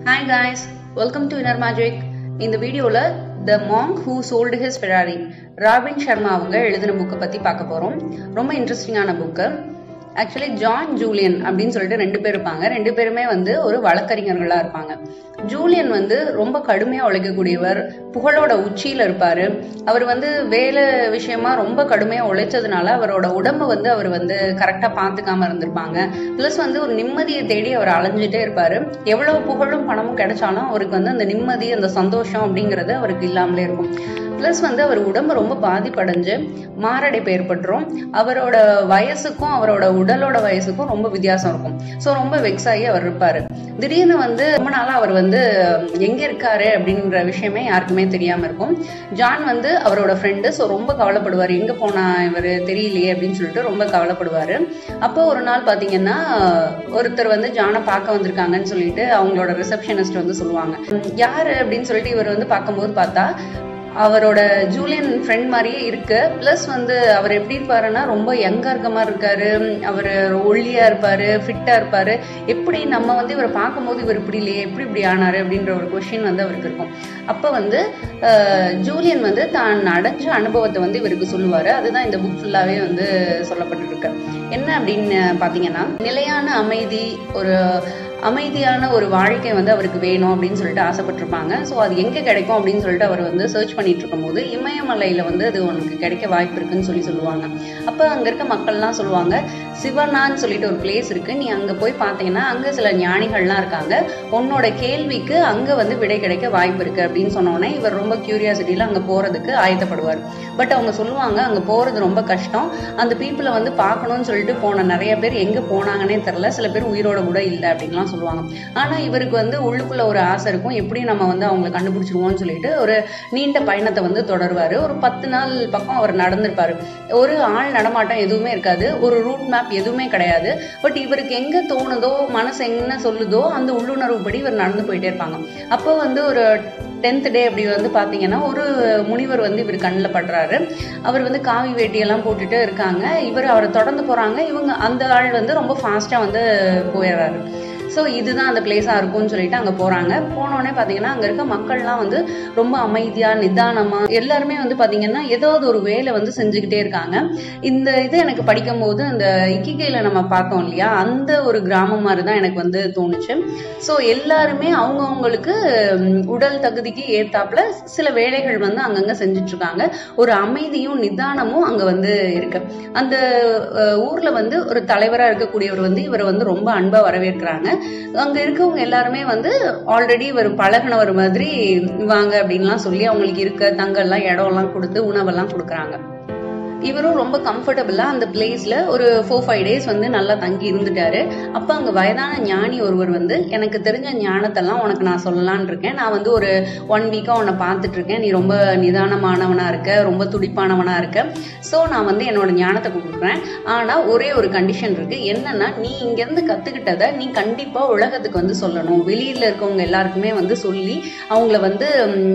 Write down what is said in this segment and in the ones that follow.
Hi guys, welcome to Inner Magic. இந்த வீடியோல The Monk Who Sold His Ferrari robin Sharma அவங்க எழுதின புக்கை பத்தி பார்க்க போறோம். ரொம்ப இன்ட்ரெஸ்டிங்கான புக்கு. ஆக்சுவலி ஜான் ஜூலியன் அப்படின்னு சொல்லிட்டு ரெண்டு பேர் இருப்பாங்க. ரெண்டு பேருமே ஒரு வழக்கறிஞர்களா இருப்பாங்க. ஜூலியன் ரொம்ப கடுமையா உழைக்கக்கூடியவர், புகழோட உச்சியில இருப்பாரு. அவர் வேலை விஷயமா ரொம்ப கடுமையா உழைச்சதுனால அவரோட உடம்ப அவர் கரெக்டா பாத்துக்காம இருந்திருப்பாங்க. பிளஸ் ஒரு நிம்மதியை தேடி அவர் அலைஞ்சிட்டே இருப்பாரு. எவ்வளவு புகழும் பணமும் கிடைச்சாலும் அவருக்கு அந்த நிம்மதி, அந்த சந்தோஷம் அப்படிங்கறது அவருக்கு இல்லாமலே இருக்கும். பிளஸ் அவர் உடம்பு ரொம்ப பாதிப்படைஞ்சு மாரடைப்பு ஏற்பட்டுரும். அவரோட வயசுக்கும் அவரோட உடலோட வயசுக்கும் ரொம்ப வித்தியாசம் இருக்கும். சோ ரொம்ப வெக்ஸ் ஆகி அவர் இருப்பாரு. திடீர்னு ரொம்ப நாளா அவர் எங்க இருக்காரு அப்படின்ற விஷயமே யாருக்குமே தெரியாம இருக்கும். ஜான் அவரோட ஃப்ரெண்டு. சோ ரொம்ப கவலைப்படுவாரு, எங்க போனா இவரு தெரியலையே அப்படின்னு சொல்லிட்டு ரொம்ப கவலைப்படுவாரு. அப்போ ஒரு நாள் பாத்தீங்கன்னா ஒருத்தர் ஜானை பார்க்க வந்திருக்காங்கன்னு சொல்லிட்டு அவங்களோட ரிசப்ஷனிஸ்ட் சொல்லுவாங்க. யாரு அப்படின்னு சொல்லிட்டு இவர் பார்க்கும்போது பார்த்தா அவரோட ஜூலியன் ஃப்ரெண்ட் மாதிரியே இருக்கு. பிளஸ் அவர் எப்படி இருப்பாருன்னா ரொம்ப யங்கா இருக்க மாதிரி இருக்காரு. அவர் ஒல்லியா இருப்பாரு, ஃபிட்டா இருப்பாரு. எப்படி நம்ம இவரை பார்க்கும்போது இவர் இப்படி இல்லையே, எப்படி இப்படி ஆனாரு அப்படின்ற ஒரு கொஸ்டின் அவருக்கு இருக்கும். அப்ப ஜூலியன் தான் அடைஞ்ச அனுபவத்தை இவருக்கு சொல்லுவாரு. அதுதான் இந்த புக் ஃபுல்லாவே சொல்லப்பட்டிருக்கு. என்ன அப்படின்னு பாத்தீங்கன்னா, நிலையான அமைதி, ஒரு அமைதியான ஒரு வாழ்க்கை அவருக்கு வேணும் அப்படின்னு சொல்லிட்டு ஆசைப்பட்டிருப்பாங்க. ஸோ அது எங்க கிடைக்கும் அப்படின்னு சொல்லிட்டு அவர் சர்ச் பண்ணிட்டு இருக்கும் போது இமயமலையில அது உனக்கு கிடைக்க வாய்ப்பு இருக்குன்னு சொல்லுவாங்க. அப்ப அங்க இருக்க மக்கள்லாம் சொல்லுவாங்க, சிவனான்னு சொல்லிட்டு ஒரு பிளேஸ் இருக்கு, நீ அங்க போய் பாத்தீங்கன்னா அங்க சில ஞானிகள்லாம் இருக்காங்க, உன்னோட கேள்விக்கு அங்க விடை கிடைக்க வாய்ப்பு இருக்கு அப்படின்னு சொன்னோன்னே இவர் ரொம்ப கியூரியாசிட்டியில அங்க போறதுக்கு ஆயத்தப்படுவார். பட் அவங்க சொல்லுவாங்க அங்க போறது ரொம்ப கஷ்டம், அந்த பீப்புளை பார்க்கணும்னு சொல்லிட்டு போன நிறைய பேர் எங்க போனாங்கன்னே தெரியல, சில பேர் உயிரோட கூட இல்லை அப்படின்லாம் சொல்லுவாங்க. ஆனா இவருக்கு உள்ளுக்குள்ள ஒரு ஆசை இருக்கும், எப்படி நம்ம அவங்களை கண்டுபிடிச்சிருவோம்னு சொல்லிட்டு ஒரு நீண்ட பயணத்தை தொடருவாரு. ஒரு 10 நாள் பக்கம் அவர் நடந்திருப்பாரு. ஒரு ஆள் நடமாட்டம் எதுவுமே இருக்காது, ஒரு ரூட் மேப் எதுவுமே கிடையாது. பட் இவருக்கு எங்க தோணுதோ, மனசு என்ன சொல்லுதோ அந்த உள்ளுணர்வு படி இவர் நடந்து போயிட்டே இருப்பாங்க. அப்போ ஒரு 10th டே அப்படி பாத்தீங்கன்னா ஒரு முனிவர் இவர் கண்ணில் படுறாரு. அவர் காவி வேட்டியெல்லாம் போட்டுட்டு இருக்காங்க. இவர் அவரை தொடர்ந்து போறாங்க. இவங்க அந்த ஆள் ரொம்ப ஃபாஸ்டா போயிடுறாரு. ஸோ இதுதான் அந்த பிளேஸா இருக்கும்னு சொல்லிட்டு அங்க போறாங்க. போனோடனே பாத்தீங்கன்னா அங்க இருக்க மக்கள்லாம் ரொம்ப அமைதியா நிதானமா எல்லாருமே பாத்தீங்கன்னா ஏதாவது ஒரு வேலை செஞ்சுக்கிட்டே இருக்காங்க. இந்த இது எனக்கு படிக்கும் போது அந்த இக்கிகையில நம்ம பார்த்தோம் இல்லையா, அந்த ஒரு கிராமம் மாதிரிதான் எனக்கு தோணுச்சு. ஸோ எல்லாருமே அவங்கவுங்களுக்கு உடல் தகுதிக்கு ஏத்தாப்புல சில வேலைகள் அங்கங்க செஞ்சுட்டு இருக்காங்க. ஒரு அமைதியும் நிதானமும் அங்க இருக்கு. அந்த ஊர்ல ஒரு தலைவரா இருக்கக்கூடியவர் இவரை ரொம்ப அன்பா வரவேற்கிறாங்க. அங்க இருக்கவங்க எல்லாருமே ஆல்ரெடி இவர் பழகினவர் மாதிரி வாங்க அப்படின்லாம் சொல்லி அவங்களுக்கு இருக்க தங்கெல்லாம் இடம் எல்லாம் கொடுத்து உணவெல்லாம் கொடுக்குறாங்க. இவரும் ரொம்ப கம்ஃபர்டபுளா அந்த பிளேஸ்ல ஒரு 4-5 டேஸ் நல்லா தங்கி இருந்துட்டாரு. அப்ப அங்க வயதான ஞானி ஒருவர் எனக்கு தெரிஞ்ச ஞானத்தெல்லாம் உனக்கு நான் சொல்லலான் இருக்கேன், நான் ஒரு 1 வீக்கா உன்னை பார்த்துட்டு இருக்கேன், நீ ரொம்ப நிதானமானவனா இருக்க, ரொம்ப துடிப்பானவனா இருக்க, சோ நான் என்னோட ஞானத்தை கொடுக்குறேன். ஆனா ஒரே ஒரு கண்டிஷன் இருக்கு. என்னன்னா, நீ இங்க இருந்து கத்துக்கிட்டதை நீ கண்டிப்பா உலகத்துக்கு சொல்லணும். வெளியில இருக்கவங்க எல்லாருக்குமே சொல்லி அவங்கள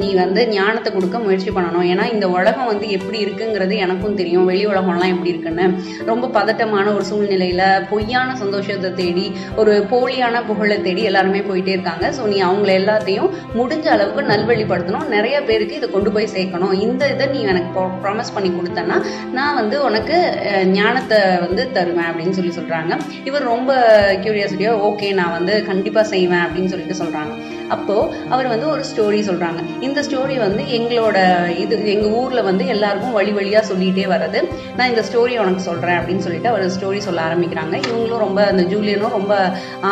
நீ ஞானத்தை கொடுக்க முயற்சி பண்ணணும். ஏன்னா இந்த உலகம் எப்படி இருக்குங்கிறது எனக்கும் தெரியும், வெளி உலகம்லாம் எப்படி இருக்குன்னு. ரொம்ப பதட்டமான ஒரு சூழ்நிலையில பொய்யான சந்தோஷத்தை தேடி, ஒரு போலியான புகழை தேடி எல்லாருமே போயிட்டே இருக்காங்க. ஸோ நீ அவங்களை எல்லாத்தையும் முடிஞ்ச அளவுக்கு நல்வழிப்படுத்தணும், நிறைய பேருக்கு இதை கொண்டு போய் சேர்க்கணும். இந்த இதை நீ எனக்கு ப்ராமிஸ் பண்ணி கொடுத்தனா நான் உனக்கு ஞானத்தை தருவேன் அப்படின்னு சொல்றாங்க. இவர் ரொம்ப கியூரியாசிட்டியா ஓகே நான் கண்டிப்பா செய்வேன் அப்படின்னு சொல்லிட்டு சொல்றாங்க. அப்போ அவர் ஒரு ஸ்டோரி சொல்றாங்க. இந்த ஸ்டோரி எங்களோட இது எங்க ஊர்ல எல்லாருக்கும் வழி வழியா சொல்லிட்டே வர்றது, நான் இந்த ஸ்டோரி உனக்கு சொல்றேன் அப்படின்னு சொல்லிட்டு அவர் ஸ்டோரி சொல்ல ஆரம்பிக்கிறாங்க. இவங்களும் ரொம்ப அந்த ஜூலியனும் ரொம்ப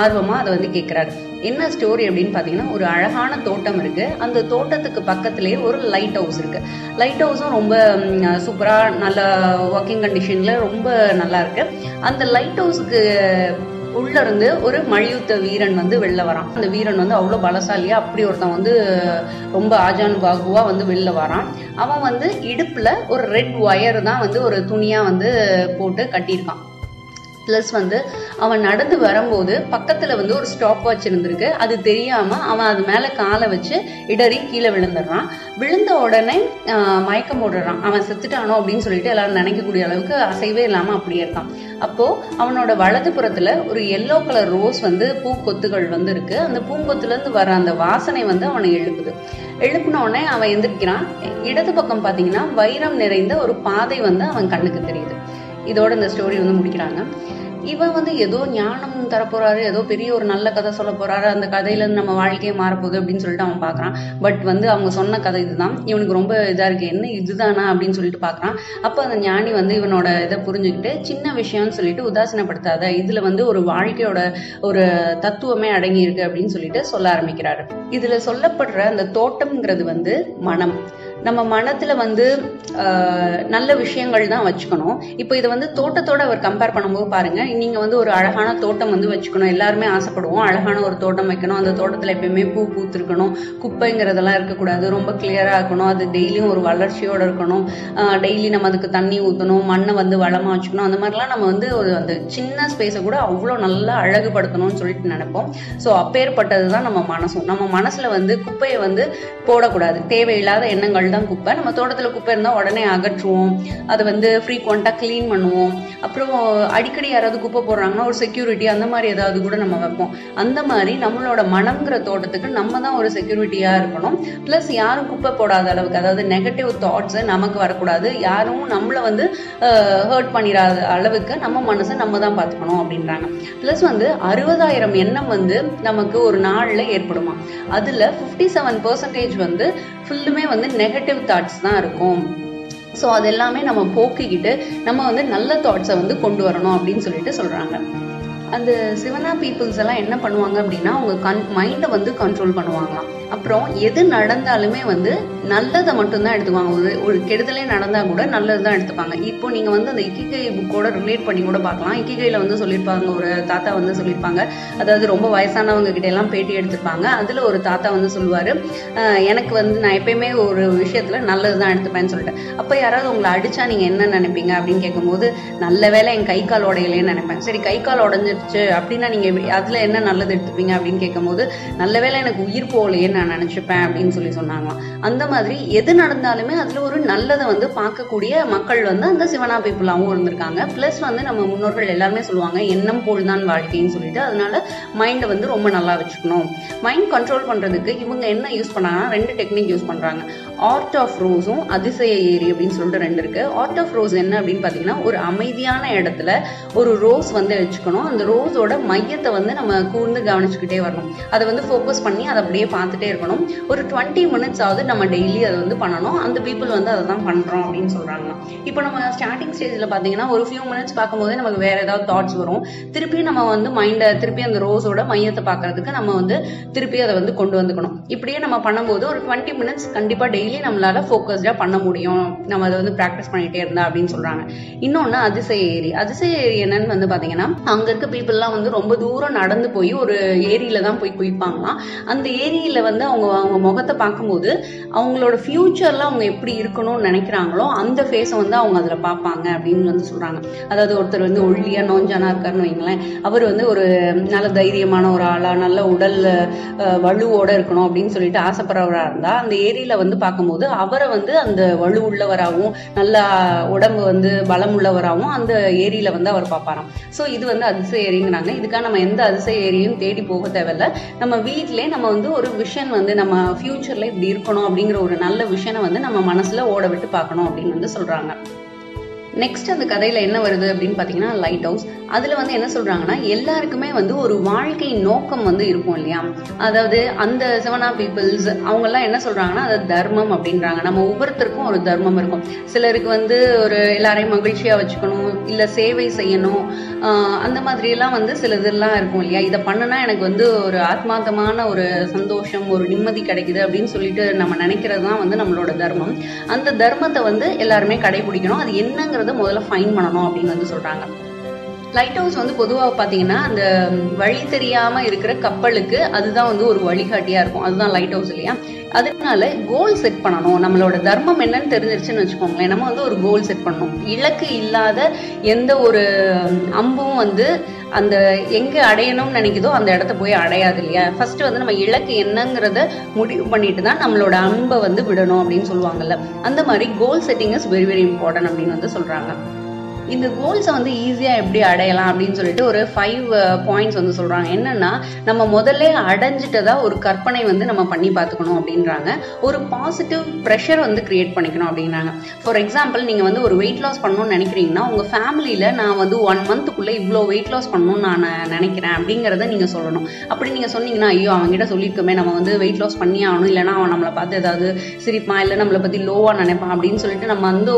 ஆர்வமா அதை கேட்கிறாரு. என்ன ஸ்டோரி அப்படின்னு பாத்தீங்கன்னா, ஒரு அழகான தோட்டம் இருக்கு. அந்த தோட்டத்துக்கு பக்கத்திலேயே ஒரு லைட் ஹவுஸ் இருக்கு. லைட் ஹவுஸும் ரொம்ப சூப்பரா நல்ல ஒர்க்கிங் கண்டிஷன்ல ரொம்ப நல்லா இருக்கு. அந்த லைட் ஹவுஸுக்கு உள்ள இருந்து ஒரு மல்யுத்த வீரன் வெளில வரான். அந்த வீரன் அவ்வளவு பலசாலியா, அப்படி ஒருத்தன் ரொம்ப ஆஜானு பாகுவா வெளில வரான். அவன் இடுப்புல ஒரு ரெட் ஒயர் தான் ஒரு துணியா போட்டு கட்டியிருக்கான். பிளஸ் வந்து அவன் நடந்து வரும்போது பக்கத்துல வந்து ஒரு ஸ்டாப் வாட்ச் இருந்திருக்கு. அது தெரியாம அவன் அது மேல காலை வச்சு இடறி கீழே விழுந்துடுறான். விழுந்த உடனே மயக்கம் போடுறான். அவன் செத்துட்டானோ அப்படின்னு சொல்லிட்டு எல்லாரும் நினைக்கக்கூடிய அளவுக்கு அசைவே இல்லாம அப்படியே இருக்கான். அப்போ அவனோட வலது புறத்துல ஒரு எல்லோ கலர் ரோஸ் வந்து பூக்கொத்துகள் வந்து இருக்கு. அந்த பூங்கொத்துல இருந்து வர அந்த வாசனை வந்து அவனை எழுப்புது. எழுப்பின உடனே அவன் எந்திரிக்கிறான். இடது பக்கம் பாத்தீங்கன்னா வைரம் நிறைந்த ஒரு பாதை வந்து அவன் கண்ணுக்கு தெரியுது. இதோட இந்த ஸ்டோரி வந்து முடிக்கிறாங்க. இவன் வந்து ஏதோ ஞானம் தரப்போறாரு, ஏதோ பெரிய ஒரு நல்ல கதை சொல்ல போறாரு, அந்த கதையில இருந்து நம்ம வாழ்க்கையே மாறப்போகுது அப்படின்னு சொல்லிட்டு அவன் பாக்குறான். பட் வந்து அவங்க சொன்ன கதை இதுதான். இவனுக்கு ரொம்ப இதா இருக்கு, என்ன இதுதானா அப்படின்னு சொல்லிட்டு பாக்குறான். அப்ப அந்த ஞானி வந்து இவனோட இதை புரிஞ்சுக்கிட்டு, சின்ன விஷயம்னு சொல்லிட்டு உதாசீனப்படுத்தாத, இதுல வந்து ஒரு வாழ்க்கையோட ஒரு தத்துவமே அடங்கி இருக்கு அப்படின்னு சொல்லிட்டு சொல்ல ஆரம்பிக்கிறாரு. இதுல சொல்லப்படுற அந்த தோட்டம்ங்கிறது வந்து மனம். நம்ம மனத்துல வந்து நல்ல விஷயங்கள் தான் வச்சுக்கணும். இப்போ இதை வந்து தோட்டத்தோட அவர் கம்பேர் பண்ணும்போது பாருங்க, நீங்க வந்து ஒரு அழகான தோட்டம் வந்து வச்சுக்கணும். எல்லாருமே ஆசைப்படுவோம் அழகான ஒரு தோட்டம் வைக்கணும், அந்த தோட்டத்துல எப்பயுமே பூ பூத்திருக்கணும், குப்பைங்கிறதெல்லாம் இருக்கக்கூடாது, ரொம்ப கிளியரா இருக்கணும், அது டெய்லியும் ஒரு வளர்ச்சியோட இருக்கணும், டெய்லி நம்ம அதுக்கு தண்ணி ஊற்றணும், மண்ணை வந்து வளமா வச்சுக்கணும். அந்த மாதிரிலாம் நம்ம வந்து ஒரு அந்த சின்ன ஸ்பேஸை கூட அவ்வளோ நல்லா அழகுபடுத்தணும்னு சொல்லிட்டு நினைப்போம். ஸோ அப்பேற்பட்டதுதான் நம்ம மனசும். நம்ம மனசுல வந்து குப்பையை வந்து போடக்கூடாது. தேவையில்லாத எண்ணங்கள் தான் குப்பை. நம்ம தோட்டத்துல குப்பை இருந்தா உடனே அகற்றுவோம், அதை வந்து ஃப்ரீக்வெண்டா கிளீன் பண்ணுவோம். அப்புறம் அடிக்கடி யாராவது குப்பை போடுறாங்கன்னா ஒரு செக்யூரிட்டி அந்த மாதிரி ஏதாவது கூட நம்ம வைப்போம். அந்த மாதிரி நம்மளோட மனம்ங்கிற தோட்டத்துக்கு நம்ம தான் ஒரு செக்யூரிட்டியா இருக்கணும். பிளஸ் யாரும் குப்பை போடாத அளவுக்கு, அதாவது நெகட்டிவ் தாட்ஸ் நமக்கு வரக்கூடாது, யாரும் நம்மள வந்து ஹர்ட் பண்ணிடாத அளவுக்கு நம்ம மனசை நம்ம தான் பார்த்துக்கணும் அப்படின்றாங்க. பிளஸ் வந்து 60,000 எண்ணம் வந்து நமக்கு ஒரு நாள்ல ஏற்படுமா. அதுல 57% வந்து ஃபுல்லுமே வந்து நெகட்டிவ் தாட்ஸ் தான் இருக்கும். ஸோ அது எல்லாமே நம்ம போக்கிக்கிட்டு நம்ம வந்து நல்ல தாட்ஸை வந்து கொண்டு வரணும் அப்படின்னு சொல்லிட்டு சொல்றாங்க. அந்த சிவனா பீப்புள்ஸ் எல்லாம் என்ன பண்ணுவாங்க அப்படின்னா, அவங்க மைண்டை வந்து கண்ட்ரோல் பண்ணுவாங்களாம். அப்புறம் எது நடந்தாலுமே வந்து நல்லதை மட்டும்தான் எடுத்துக்குவாங்க. ஒரு கெடுதலே நடந்தா கூட நல்லது தான் எடுத்துப்பாங்க. இப்போ நீங்க வந்து அந்த இக்கிகை புக்கோட ரிலேட் பண்ணி கூட பார்க்கலாம். இக்கிகையில வந்து சொல்லியிருப்பாங்க, ஒரு தாத்தா வந்து சொல்லியிருப்பாங்க, அதாவது ரொம்ப வயசானவங்க கிட்ட எல்லாம் பேட்டி எடுத்திருப்பாங்க. அதுல ஒரு தாத்தா வந்து சொல்லுவாரு, எனக்கு வந்து நான் எப்பயுமே ஒரு விஷயத்துல நல்லதுதான் எடுத்துப்பேன்னு சொல்லிட்டு. அப்ப யாராவது உங்களை அடிச்சா நீங்க என்ன நினைப்பீங்க அப்படின்னு கேட்கும்போது, நல்ல வேலை என் கை கால் உடையலேன்னு நினைப்பேன். சரி, கை கால் உடஞ்சிருச்சு அப்படின்னா நீங்க அதுல என்ன நல்லது எடுத்துப்பீங்க அப்படின்னு கேட்கும்போது, நல்ல வேலை எனக்கு உயிர் போகலையே நான் நினைச்சுப்பேன் அப்படின்னு சொல்லி சொன்னாங்களாம். அந்த மாதிரி எது நடந்தாலுமே அதுல ஒரு நல்லதை வந்து பார்க்கக்கூடிய மக்கள் வந்து அந்த சிவனா பீப்புளாவும் இருந்திருக்காங்க. பிளஸ் வந்து நம்ம முன்னோர்கள் எல்லாருமே சொல்லுவாங்க, எண்ணம் போல் தான் வாழ்க்கைன்னு சொல்லிட்டு. அதனால மைண்டை வந்து ரொம்ப நல்லா வச்சுக்கணும். மைண்ட் கண்ட்ரோல் பண்றதுக்கு இவங்க என்ன யூஸ் பண்ணாங்கன்னா 2 டெக்னிக் யூஸ் பண்றாங்க. ஆர்ட் ஆஃப் ரோஸும் அதிசய ஏரி அப்படின்னு சொல்லிட்டு 2 இருக்கு. ஆர்ட் ஆஃப் ரோஸ் என்ன அப்படின்னு பாத்தீங்கன்னா, ஒரு அமைதியான இடத்துல ஒரு ரோஸ் வந்து வச்சுக்கணும். அந்த ரோஸோட மையத்தை வந்து நம்ம கூர்ந்து கவனிச்சுக்கிட்டே வரணும். அதை வந்து ஃபோக்கஸ் பண்ணி அதை அப்படியே பார்த்துட்டே இருக்கணும். ஒரு 20 minutes ஆகுது நம்ம டெய்லி அதை வந்து பண்ணணும். அந்த பீப்புள் வந்து அதை தான் பண்றோம் அப்படின்னு சொல்றாங்க. இப்போ நம்ம ஸ்டார்டிங் ஸ்டேஜ்ல பாத்தீங்கன்னா ஒரு ஃபியூ மினிட்ஸ் பார்க்கும்போதே நமக்கு வேற ஏதாவது தாட்ஸ் வரும். திருப்பி நம்ம வந்து மைண்டை திருப்பி அந்த ரோஸோட மையத்தை பார்க்கறதுக்கு நம்ம வந்து திருப்பி அதை வந்து கொண்டு வந்துக்கணும். இப்படியே நம்ம பண்ணும்போது ஒரு 20 minutes கண்டிப்பா டெய்லி நம்மளால ஃபோக்கஸ்டா பண்ண முடியும், நம்ம அதை வந்து பிராக்டிஸ் பண்ணிட்டே இருந்தா அப்படின்னு சொல்றாங்க. இன்னொன்னு அதிசய ஏரி. அதிசய ஏரி என்னன்னு வந்து பாத்தீங்கன்னா, அங்க இருக்க பீப்புள் எல்லாம் வந்து ரொம்ப தூரம் நடந்து போய் ஒரு ஏரியில தான் போய் குளிப்பாங்களாம். அந்த ஏரியில வந்து அவங்க முகத்தை பார்க்கும்போது அவங்களோட ஃபியூச்சர்ல அவங்க எப்படி இருக்கணும்னு நினைக்கிறாங்களோ அந்த ஃபேஸை வந்து அவங்க அதுல பார்ப்பாங்க அப்படின்னு வந்து சொல்றாங்க. அதாவது ஒருத்தர் வந்து ஒல்லியா நோஞ்சானா இருக்காருன்னு வைங்களேன், அவர் வந்து ஒரு நல்ல தைரியமான ஒரு ஆளா, நல்ல உடல் வலுவோட இருக்கணும் அப்படின்னு சொல்லிட்டு ஆசைப்படுறவரா இருந்தா அந்த ஏரியில வந்து பார்க்கும்போது அவரை வந்து அந்த வலு உள்ளவராகவும் நல்ல உடம்பு வந்து பலம் உள்ளவராகவும் அந்த ஏரியில வந்து அவர் பார்ப்பாராம். ஸோ இது வந்து அதிசய ஏரிங்கிறாங்க. இதுக்காக நம்ம எந்த அதிசய ஏரியும் தேடி போக தேவையில்ல. நம்ம வீட்டிலே நம்ம வந்து ஒரு விஷன் வந்து நம்ம ஃபியூச்சர்ல இப்படி இருக்கணும் அப்படிங்கிற ஒரு நல்ல விஷனை வந்து நம்ம மனசுல ஓட விட்டு பார்க்கணும் அப்படின்னு வந்து சொல்றாங்க. நெக்ஸ்ட் அந்த கதையில என்ன வருது அப்படின்னு பாத்தீங்கன்னா, லைட் ஹவுஸ். அதுல வந்து என்ன சொல்றாங்கன்னா, எல்லாருக்குமே வந்து ஒரு வாழ்க்கை நோக்கம் வந்து இருக்கும் இல்லையா. அதாவது அந்த சிவனா பீப்புள்ஸ் அவங்க எல்லாம் என்ன சொல்றாங்கன்னா, அது தர்மம் அப்படின்றாங்க. நம்ம ஒவ்வொருத்தருக்கும் ஒரு தர்மம் இருக்கும். சிலருக்கு வந்து ஒரு எல்லாரையும் மகிழ்ச்சியா வச்சுக்கணும், இல்ல சேவை செய்யணும், அந்த மாதிரி எல்லாம் வந்து சில இதெல்லாம் இருக்கும் இல்லையா. இதை பண்ணுனா எனக்கு வந்து ஒரு ஆத்மார்த்தமான ஒரு சந்தோஷம், ஒரு நிம்மதி கிடைக்குது அப்படின்னு சொல்லிட்டு நம்ம நினைக்கிறது தான் வந்து நம்மளோட தர்மம். அந்த தர்மத்தை வந்து எல்லாருமே கடைபிடிக்கணும். அது என்னங்கிறது முதல்ல ஃபைன் பண்ணணும் அப்படின்னு வந்து சொல்றாங்க. லைட் ஹவுஸ் வந்து பொதுவாக பார்த்தீங்கன்னா அந்த வழி தெரியாம இருக்கிற கப்பலுக்கு அதுதான் வந்து ஒரு வழிகாட்டியா இருக்கும். அதுதான் லைட் ஹவுஸ் இல்லையா? அதனால கோல் செட் பண்ணணும். நம்மளோட தர்மம் என்னன்னு தெரிஞ்சிருச்சுன்னு வச்சுக்கோங்களேன், நம்ம வந்து ஒரு கோல் செட் பண்ணணும். இலக்கு இல்லாத எந்த ஒரு அம்பும் வந்து அந்த எங்க அடையணும்னு நினைக்குதோ அந்த இடத்த போய் அடையாது இல்லையா? ஃபர்ஸ்ட் வந்து நம்ம இலக்கு என்னங்கிறத முடிவு பண்ணிட்டு தான் நம்மளோட அம்பை வந்து விடணும் அப்படின்னு சொல்லுவாங்கல்ல. அந்த மாதிரி கோல் setting is very very important அப்படின்னு வந்து சொல்றாங்க. இந்த கோல்ஸை வந்து ஈஸியா எப்படி அடையலாம் அப்படின்னு சொல்லிட்டு ஒரு 5 பாயிண்ட்ஸ் வந்து சொல்றாங்க. என்னன்னா, நம்ம முதல்ல அடைஞ்சிட்டதா ஒரு கற்பனை வந்து நம்ம பண்ணி பார்த்துக்கணும் அப்படின்றாங்க. ஒரு பாசிட்டிவ் ப்ரெஷர் வந்து கிரியேட் பண்ணிக்கணும் அப்படின்னாங்க. ஃபார் எக்ஸாம்பிள், நீங்க வந்து ஒரு வெயிட் லாஸ் பண்ணணும்னு நினைக்கிறீங்கன்னா உங்க ஃபேமிலியில நான் வந்து 1 மந்த்துக்குள்ள இவ்வளோ வெயிட் லாஸ் பண்ணணும்னு நான் நினைக்கிறேன் அப்படிங்கிறத நீங்க சொல்லணும். அப்படி நீங்க சொன்னீங்கன்னா, ஐயோ அவங்ககிட்ட சொல்லியிருக்கோமே, நம்ம வந்து வெயிட் லாஸ் பண்ணி ஆகணும், இல்லைன்னா அவன் நம்மளை பார்த்து ஏதாவது சிரிப்பான், இல்லை நம்மளை பத்தி லோவா நினைப்பான் அப்படின்னு சொல்லிட்டு நம்ம வந்து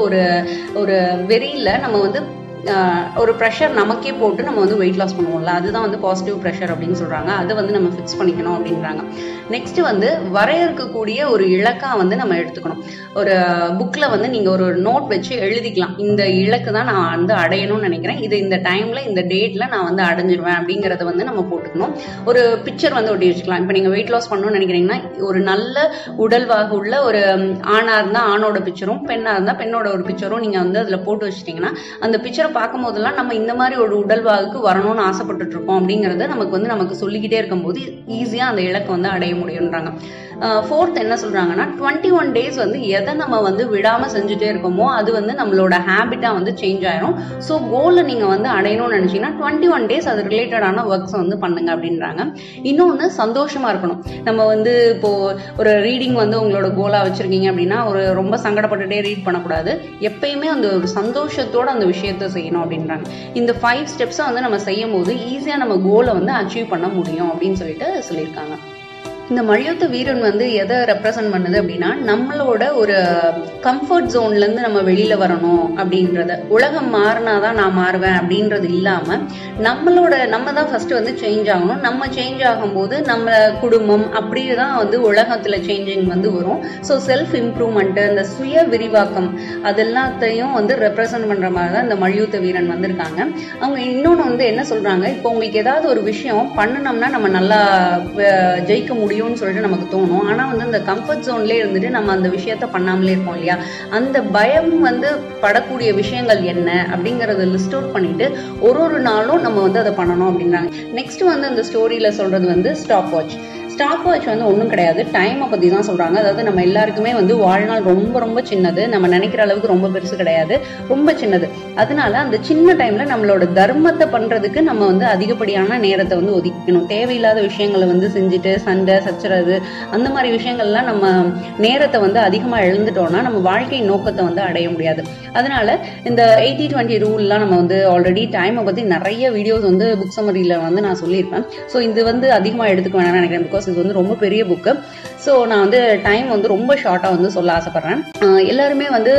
ஒரு வெறியில நம்ம வந்து ஒரு ப்ரெஷர் நமக்கே போட்டு நம்ம வந்து வெயிட் லாஸ் பண்ணுவோம்ல, அதுதான் வந்து பாசிட்டிவ் ப்ரெஷர் அப்படின்னு சொல்றாங்க. அதை வந்து நம்ம ஃபிக்ஸ் பண்ணிக்கணும் அப்படின்றாங்க. நெக்ஸ்ட் வந்து வரையறுக்கக்கூடிய ஒரு இலக்கா வந்து நம்ம எடுத்துக்கணும். ஒரு புக்ல வந்து நீங்க ஒரு நோட் வச்சு எழுதிக்கலாம், இந்த இலக்கு தான் நான் வந்து அடையணும்னு நினைக்கிறேன், இது இந்த டைம்ல இந்த டேட்ல நான் வந்து அடைஞ்சிருவேன் அப்படிங்கறத வந்து நம்ம போட்டுக்கணும். ஒரு பிக்சர் வந்து ஒட்டி வச்சுக்கலாம். இப்போ நீங்க வெயிட் லாஸ் பண்ணணும்னு நினைக்கிறீங்கன்னா ஒரு நல்ல உடல்வாக உள்ள ஒரு ஆணா இருந்தா ஆணோட பிக்சரும், பெண்ணா இருந்தா பெண்ணோட ஒரு பிக்சரும் நீங்க வந்து அதுல போட்டு வச்சுட்டீங்கன்னா அந்த பிக்சரை பார்க்கும் போதெல்லாம் நம்ம இந்த மாதிரி ஒரு உடல்வாகுக்கு வரணும்னு ஆசைப்பட்டுட்டு இருக்கோம் அப்படிங்கறத நமக்கு சொல்லிக்கிட்டே இருக்கும்போது ஈஸியா அந்த இலக்கை வந்து அடைய முடியும்ன்றாங்க. 4th என்ன சொல்றாங்கன்னா, 21 days வந்து எதை நம்ம வந்து விடாம செஞ்சுட்டே இருக்கோமோ அது வந்து நம்மளோட ஹேபிட்டா வந்து சேஞ்ச் ஆயிரும். ஸோ கோலை நீங்க வந்து அடையணும்னு நினைச்சீங்கன்னா 21 days அது ரிலேட்டடான ஒர்க்ஸ் வந்து பண்ணுங்க அப்படின்றாங்க. இன்னொன்னு, சந்தோஷமா இருக்கணும். நம்ம வந்து இப்போ ஒரு ரீடிங் வந்து உங்களோட கோலா வச்சிருக்கீங்க அப்படின்னா ஒரு ரொம்ப சங்கடப்பட்டுட்டே ரீட் பண்ணக்கூடாது. எப்பயுமே அந்த ஒரு சந்தோஷத்தோட அந்த விஷயத்த செய்யணும் அப்படின்றாங்க. இந்த 5 ஸ்டெப்ஸை வந்து நம்ம செய்யும் போது ஈஸியா நம்ம கோலை வந்து அச்சீவ் பண்ண முடியும் அப்படின்னு சொல்லிட்டு சொல்லியிருக்காங்க. இந்த மல்யுத்த வீரன் வந்து எதை ரெப்ரசன்ட் பண்ணுது அப்படின்னா, நம்மளோட ஒரு கம்ஃபர்ட் ஜோன்ல இருந்து நம்ம வெளியில வரணும் அப்படின்றத, உலகம் மாறினாதான் நான் மாறுவேன் அப்படின்றது இல்லாம நம்ம தான் ஃபர்ஸ்ட் வந்து சேஞ்ச் ஆகணும். நம்ம சேஞ்ச் ஆகும்போது நம்ம குடும்பம் அப்படிதான் வந்து உலகத்துல சேஞ்சிங் வந்து வரும். ஸோ செல்ஃப் இம்ப்ரூவ்மெண்ட், இந்த சுய விரிவாக்கம் அதெல்லாத்தையும் வந்து ரெப்ரசன்ட் பண்ற மாதிரி தான் இந்த மல்யுத்த வீரன் வந்திருக்காங்க. அவங்க இன்னொன்னு வந்து என்ன சொல்றாங்க, இப்போ உங்களுக்கு ஏதாவது ஒரு விஷயம் பண்ணணும்னா நம்ம நல்லா ஜெயிக்க முடியும் சொல்லிட்டு நமக்கு தோணும். ஆனா வந்து அந்த கம்ஃபர்ட் ஜோன்லயே இருந்துட்டு நம்ம அந்த விஷயத்த பண்ணாமலே இருக்கோம் இல்லையா? அந்த பயம் வந்து படக்கூடிய விஷயங்கள் என்ன அப்படிங்கறத லிஸ்ட் அவுட் பண்ணிட்டு ஒரு நாளும் நம்ம வந்து அதை பண்ணணும் அப்படின்றாங்க. நெக்ஸ்ட் வந்து அந்த ஸ்டோரியில சொல்றது வந்து ஸ்டாப் வாட்ச். ஸ்டாப் வாட்ச் வந்து ஒன்றும் கிடையாது, டைமை பற்றி தான் சொல்கிறாங்க. அதாவது நம்ம எல்லாருக்குமே வந்து வாழ்நாள் ரொம்ப ரொம்ப சின்னது, நம்ம நினைக்கிற அளவுக்கு ரொம்ப பெருசு கிடையாது, ரொம்ப சின்னது. அதனால அந்த சின்ன டைம்ல நம்மளோட தர்மத்தை பண்றதுக்கு நம்ம வந்து அதிகப்படியான நேரத்தை வந்து ஒதுக்கணும். தேவையில்லாத விஷயங்களை வந்து செஞ்சுட்டு சண்டை சச்சரவு அந்த மாதிரி விஷயங்கள்லாம் நம்ம நேரத்தை வந்து அதிகமாக எழுந்துட்டோம்னா நம்ம வாழ்க்கை நோக்கத்தை வந்து அடைய முடியாது. அதனால இந்த 80-20 ரூல்லாம் நம்ம வந்து ஆல்ரெடி டைமை பற்றி நிறைய வீடியோஸ் வந்து புக் சம்மரியில் வந்து நான் சொல்லியிருப்பேன். ஸோ இது வந்து அதிகமாக எடுத்துக்க வேணாம்னு நினைக்கிறேன், பிகாஸ் இது வந்து ரொம்ப பெரிய புக்கு. ஸோ நான் வந்து டைம் வந்து ரொம்ப ஷார்ட்டாக வந்து சொல்ல ஆசைப்படுறேன். எல்லாருமே வந்து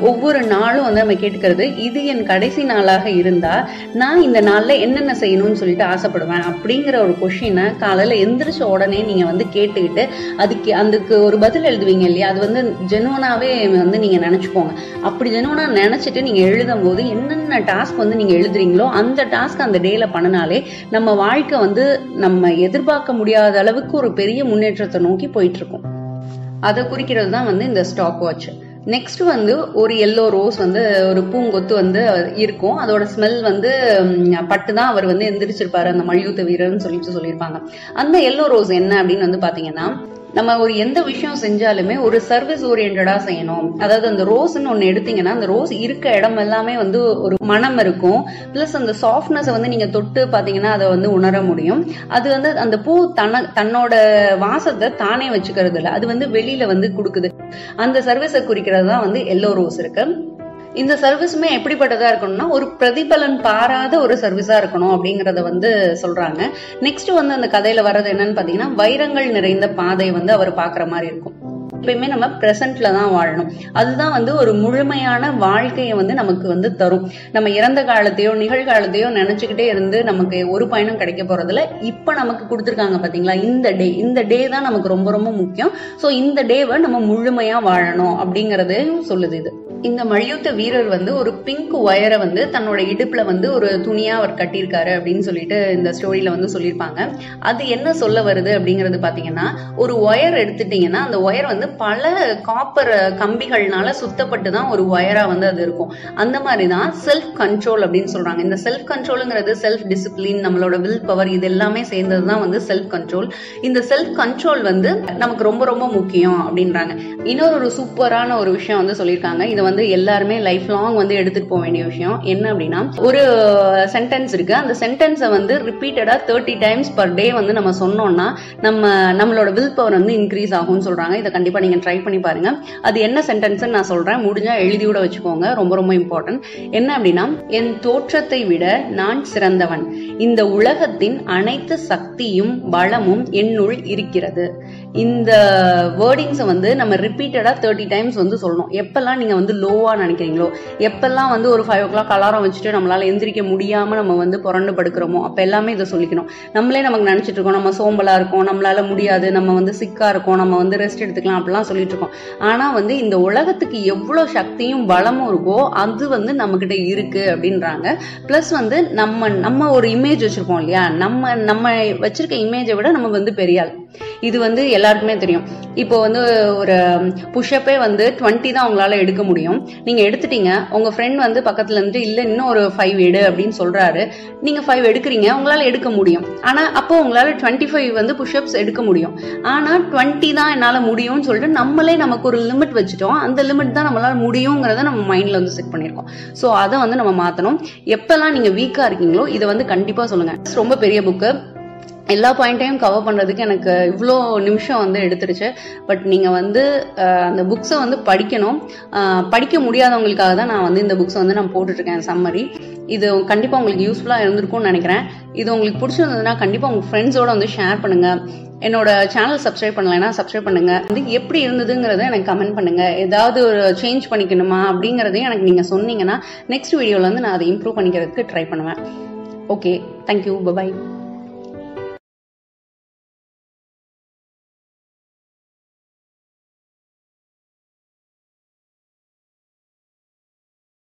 ஒவ்வொரு நாளும் வந்து நம்ம கேட்டுக்கிறது, இது என் கடைசி நாளாக இருந்தா நான் இந்த நாளில் என்னென்ன செய்யணும்னு சொல்லிட்டு ஆசைப்படுவேன் அப்படிங்கிற ஒரு கொஷினை காலையில் எந்திரிச்ச உடனே நீங்கள் வந்து கேட்டுக்கிட்டு அதுக்கு ஒரு பதில் எழுதுவீங்க இல்லையா? அது வந்து ஜெனுவனாகவே வந்து நீங்கள் நினச்சிக்கோங்க. அப்படி ஜெனுவனாக நினச்சிட்டு நீங்கள் எழுதும் போது என்னென்ன டாஸ்க் வந்து நீங்கள் எழுதுறீங்களோ அந்த டாஸ்க் அந்த டேல பண்ணினாலே நம்ம வாழ்க்கை வந்து நம்ம எதிர்பார்க்க முடியாத அளவுக்கு ஒரு பெரிய முன்னேற்றத்தை நோக்கி போயிட்டு இருக்கும். அதை குறிக்கிறது தான் வந்து இந்த ஸ்டாப் வாட்ச். நெக்ஸ்ட் வந்து ஒரு எல்லோ ரோஸ் வந்து ஒரு பூங்கொத்து வந்து இருக்கும், அதோட ஸ்மெல் வந்து பட்டு தான் அவர் வந்து எந்திரிச்சிருப்பாரு அந்த மல்யுத்த வீரர்னு சொல்லியிருப்பாங்க. அந்த எல்லோ ரோஸ் என்ன அப்படின்னு வந்து பாத்தீங்கன்னா, நம்ம ஒரு எந்த விஷயம் செஞ்சாலுமே ஒரு சர்வீஸ் ஓரியன்டா செய்யணும். அதாவது அந்த ரோஸ்ன்னு ஒண்ணு எடுத்தீங்கன்னா அந்த ரோஸ் இருக்க இடம் எல்லாமே வந்து ஒரு மனம் இருக்கும். பிளஸ் அந்த சாஃப்ட்னஸ் வந்து நீங்க தொட்டு பாத்தீங்கன்னா அதை வந்து உணர முடியும். அது வந்து அந்த பூ தன்னோட வாசத்தை தானே வச்சுக்கிறது இல்லை, அது வந்து வெளியில வந்து கொடுக்குது. அந்த சர்வீஸை குறிக்கிறது தான் வந்து எல்லோ ரோஸ் இருக்கு. இந்த சர்வீஸுமே எப்படிப்பட்டதா இருக்கணும்னா ஒரு பிரதிபலன் பாராத ஒரு சர்வீஸா இருக்கணும் அப்படிங்கறத வந்து சொல்றாங்க. நெக்ஸ்ட் வந்து அந்த கதையில வர்றது என்னன்னு பாத்தீங்கன்னா, வைரங்கள் நிறைந்த பாதை வந்து அவர் பாக்குற மாதிரி இருக்கும். எப்பயுமே நம்ம பிரசன்ட்ல தான் வாழணும். அதுதான் வந்து ஒரு முழுமையான வாழ்க்கையை வந்து நமக்கு வந்து தரும். நம்ம இறந்த காலத்தையோ நிகழ்காலத்தையோ நினைச்சுக்கிட்டே இருந்து நமக்கு ஒரு பயனும் கிடைக்க போறதுல இப்ப நமக்கு கொடுத்துருக்காங்க பாத்தீங்களா, இந்த டே தான் நமக்கு ரொம்ப ரொம்ப முக்கியம். சோ இந்த டேவை நம்ம முழுமையா வாழணும் அப்படிங்கறதையும் சொல்லுது இது. இந்த மல்யுத்த வீரர் வந்து ஒரு பிங்க் ஒயரை வந்து தன்னோட இடுப்புல வந்து ஒரு துணியா அவர் கட்டியிருக்காரு அப்படின்னு சொல்லிட்டு இந்த ஸ்டோரியில வந்து சொல்லியிருப்பாங்க. அது என்ன சொல்ல வருது அப்படிங்கிறது பாத்தீங்கன்னா, ஒரு ஒயர் எடுத்துட்டீங்கன்னா அந்த ஒயர் வந்து பல காப்பர் கம்பிகள்னால சுத்தப்பட்டு தான் ஒரு ஒயரா வந்து அது இருக்கும். அந்த மாதிரிதான் செல்ஃப் கண்ட்ரோல் அப்படின்னு சொல்றாங்க. இந்த செல்ஃப் கண்ட்ரோலுங்கிறது செல்ஃப் டிசிப்ளின், நம்மளோட வில் பவர், இது எல்லாமே சேர்ந்ததுதான் வந்து செல்ஃப் கண்ட்ரோல். இந்த செல்ஃப் கண்ட்ரோல் வந்து நமக்கு ரொம்ப ரொம்ப முக்கியம் அப்படின்றாங்க. இன்னொரு சூப்பரான ஒரு விஷயம் வந்து சொல்லியிருக்காங்க. இதை வந்து எல்லாருமே லைஃப் லாங் வந்து எடுத்துட்டு போக வேண்டிய விஷயம் என்ன அப்படின்னா, ஒரு சென்டென்ஸ் இருக்கு. அந்த சென்டென்ஸை வந்து ரிப்பீட்டடா 30 டைம்ஸ் பர் டே வந்து நம்ம சொன்னோம்னா நம்மளோட வில் பவர் வந்து இன்க்ரீஸ் ஆகும்னு சொல்றாங்க. இதை கண்டிப்பா நீங்க ட்ரை பண்ணி பாருங்க. அது என்ன சென்டென்ஸ் நான் சொல்றேன், முடிஞ்சா எழுதி விட வச்சுக்கோங்க, ரொம்ப ரொம்ப இம்பார்ட்டன்ட். என்ன அப்படின்னா, என் தோற்றத்தை விட நான் சிறந்தவன், இந்த உலகத்தின் அனைத்து சக்தியும் பலமும் என்னுள் இருக்கிறது. இந்த வேர்டிங்ஸை வந்து நம்ம ரிப்பீட்டடா 30 டைம்ஸ் வந்து சொல்லணும். எப்பெல்லாம் நீங்க வந்து லோவா நினைக்கிறீங்களோ, எப்பெல்லாம் வந்து ஒரு 5 o'clock அலாரம் வச்சுட்டு நம்மளால எந்திரிக்க முடியாம நம்ம வந்து புரண்டு படுக்கிறோமோ, அப்ப எல்லாமே இதை சொல்லிக்கணும். நம்மளே நமக்கு நினைச்சிட்டு இருக்கோம் நம்ம சோம்பலா இருக்கோம், நம்மளால முடியாது, நம்ம வந்து சிக்கா இருக்கோம், நம்ம வந்து ரெஸ்ட் எடுத்துக்கலாம் அப்படிலாம் சொல்லிட்டு இருக்கோம். ஆனா வந்து இந்த உலகத்துக்கு எவ்வளவு சக்தியும் பலமும் இருக்கோ அது வந்து நம்ம கிட்ட இருக்கு அப்படின்றாங்க. பிளஸ் வந்து நம்ம ஒரு இமேஜ் வச்சிருப்போம் இல்லையா, நம்ம வச்சிருக்க இமேஜை விட நம்ம வந்து பெரிய ஆள். இது வந்து எல்லாருக்குமே தெரியும். இப்போ வந்து ஒரு புஷ்அப்பே வந்து 20 தான் உங்களால எடுக்க முடியும். நீங்க எடுத்துட்டீங்க, உங்க ஃப்ரெண்ட் வந்து பக்கத்துல இருந்து இல்ல இன்னும் ஒரு 5 எடு அப்படின்னு சொல்றாரு. நீங்க 5 எடுக்கிறீங்க, உங்களால எடுக்க முடியும். ஆனா அப்போ உங்களால 25 வந்து புஷ்அப்ஸ் எடுக்க முடியும். ஆனா 20 தான் என்னால முடியும்னு சொல்லிட்டு நம்மளே நமக்கு ஒரு லிமிட் வச்சுட்டோம். அந்த லிமிட் தான் நம்மளால முடியுங்கிறத நம்ம மைண்ட்ல வந்து செட் பண்ணிருக்கோம். சோ அதை வந்து நம்ம மாத்தணும். எப்பெல்லாம் நீங்க வீக்கா இருக்கீங்களோ இதை வந்து கண்டிப்பா சொல்லுங்க. ரொம்ப பெரிய புக்கு, எல்லா பாயிண்டையும் கவர் பண்றதுக்கு எனக்கு இவ்வளோ நிமிஷம் வந்து எடுத்துருச்சு. பட் நீங்க வந்து அந்த புக்ஸை வந்து படிக்கணும். படிக்க முடியாதவங்களுக்காக தான் நான் வந்து இந்த புக்ஸை வந்து நான் போட்டுட்டு இருக்கேன் சம்மரி. இது கண்டிப்பா உங்களுக்கு யூஸ்ஃபுல்லா இருந்திருக்கும்னு நினைக்கிறேன். இது உங்களுக்கு பிடிச்சிருந்ததுன்னா கண்டிப்பா உங்க ஃப்ரெண்ட்ஸோட வந்து ஷேர் பண்ணுங்க. என்னோட சேனல் சப்ஸ்கிரைப் பண்ணலைன்னா சப்ஸ்கிரைப் பண்ணுங்க. வந்து எப்படி இருந்ததுங்கிறத எனக்கு கமெண்ட் பண்ணுங்க. ஏதாவது ஒரு சேஞ்ச் பண்ணிக்கணுமா அப்படிங்கறதையும் எனக்கு நீங்க சொன்னீங்கன்னா நெக்ஸ்ட் வீடியோல வந்து நான் அதை இம்ப்ரூவ் பண்ணிக்கிறதுக்கு ட்ரை பண்ணுவேன். Okay, thank you, by.